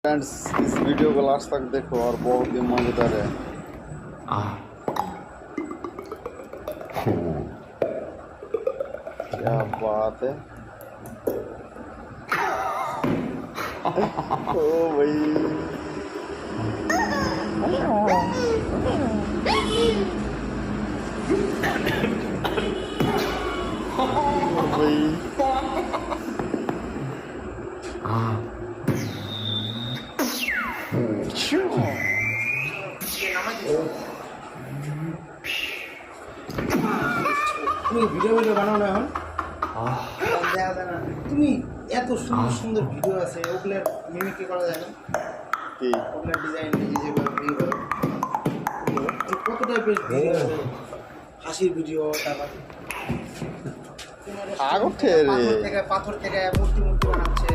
Friends, इस video को last तक देखो और बहुत ही मजेदार है। क्या बात है। ओ भाई, তুমি ভিডিও বানাও না এখন তুমি এত সুন্দর সুন্দর ভিডিও আছে ওগুলোর মিমিক্রি করা যায় না কি ওগুলোর ডিজাইন কত টাইপের ভিডিও আছে হাসির ভিডিও তারপর পাথর থেকে মূর্তি বানাচ্ছে।